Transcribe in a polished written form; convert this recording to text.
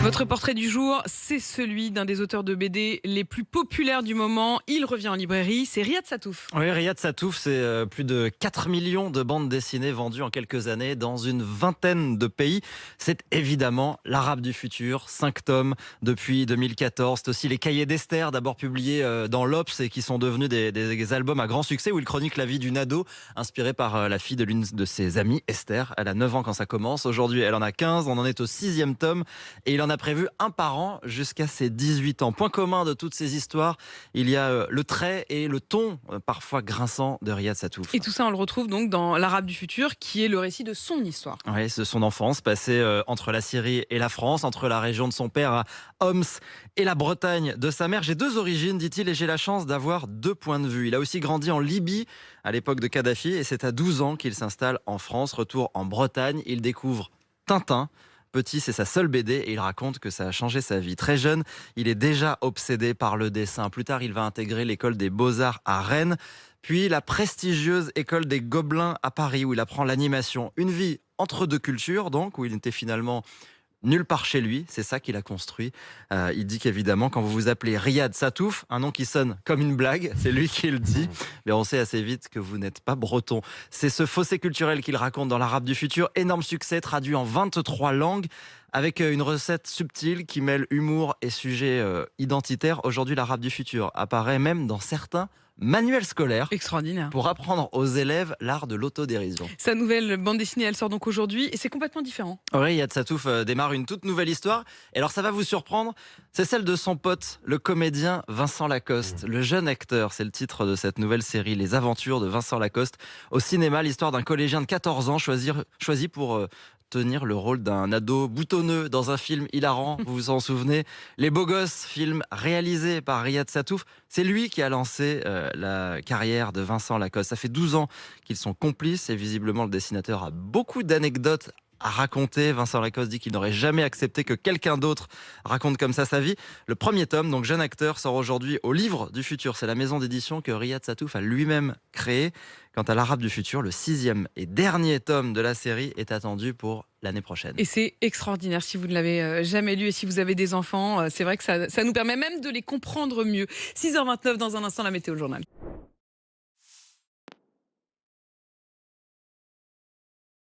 Votre portrait du jour, c'est celui d'un des auteurs de BD les plus populaires du moment. Il revient en librairie, c'est Riyad Sattouf. Oui, Riyad Sattouf, c'est plus de 4 millions de bandes dessinées vendues en quelques années dans une vingtaine de pays. C'est évidemment l'Arabe du futur, 5 tomes depuis 2014. C'est aussi les Cahiers d'Esther, d'abord publiés dans l'Obs et qui sont devenus des albums à grand succès où il chronique la vie d'une ado inspirée par la fille de l'une de ses amies, Esther. Elle a 9 ans quand ça commence. Aujourd'hui, elle en a 15. On en est au 6e tome et il en a prévu un par an jusqu'à ses 18 ans. Point commun de toutes ces histoires, il y a le trait et le ton parfois grinçant de Riyad Sattouf. Et tout ça, on le retrouve donc dans l'Arabe du futur, qui est le récit de son histoire. Oui, c'est son enfance passée entre la Syrie et la France, entre la région de son père à Homs et la Bretagne de sa mère. J'ai 2 origines, dit-il, et j'ai la chance d'avoir 2 points de vue. Il a aussi grandi en Libye à l'époque de Kadhafi et c'est à 12 ans qu'il s'installe en France. Retour en Bretagne, il découvre Tintin. Petit, c'est sa seule BD et il raconte que ça a changé sa vie. Très jeune, il est déjà obsédé par le dessin. Plus tard, il va intégrer l'école des Beaux-Arts à Rennes, puis la prestigieuse école des Gobelins à Paris où il apprend l'animation. Une vie entre deux cultures, donc, où il n'était finalement nulle part chez lui, c'est ça qu'il a construit. Il dit qu'évidemment, quand vous vous appelez Riyad Sattouf, un nom qui sonne comme une blague, c'est lui qui le dit, mais on sait assez vite que vous n'êtes pas breton. C'est ce fossé culturel qu'il raconte dans l'Arabe du futur. Énorme succès, traduit en 23 langues, avec une recette subtile qui mêle humour et sujet identitaire. Aujourd'hui, l'Arabe du futur apparaît même dans certains manuels scolaires Extraordinaire. pour apprendre aux élèves l'art de l'autodérision. Sa nouvelle bande dessinée, elle sort donc aujourd'hui et c'est complètement différent. Oui, Riyad Sattouf démarre une toute nouvelle histoire. Et alors ça va vous surprendre, c'est celle de son pote, le comédien Vincent Lacoste. Le jeune acteur, c'est le titre de cette nouvelle série, Les aventures de Vincent Lacoste. Au cinéma, l'histoire d'un collégien de 14 ans choisi pour tenir le rôle d'un ado boutonneux dans un film hilarant, vous vous en souvenez. Les Beaux Gosses, film réalisé par Riyad Sattouf. C'est lui qui a lancé la carrière de Vincent Lacoste. Ça fait 12 ans qu'ils sont complices et visiblement le dessinateur a beaucoup d'anecdotes à raconter. Vincent Lacoste dit qu'il n'aurait jamais accepté que quelqu'un d'autre raconte comme ça sa vie. Le premier tome, donc Jeune acteur, sort aujourd'hui au Livre du futur. C'est la maison d'édition que Riyad Sattouf a lui-même créée. Quant à l'Arabe du futur, le 6e et dernier tome de la série est attendu pour l'année prochaine. Et c'est extraordinaire si vous ne l'avez jamais lu et si vous avez des enfants. C'est vrai que ça nous permet même de les comprendre mieux. 6h29 dans un instant, la météo journal.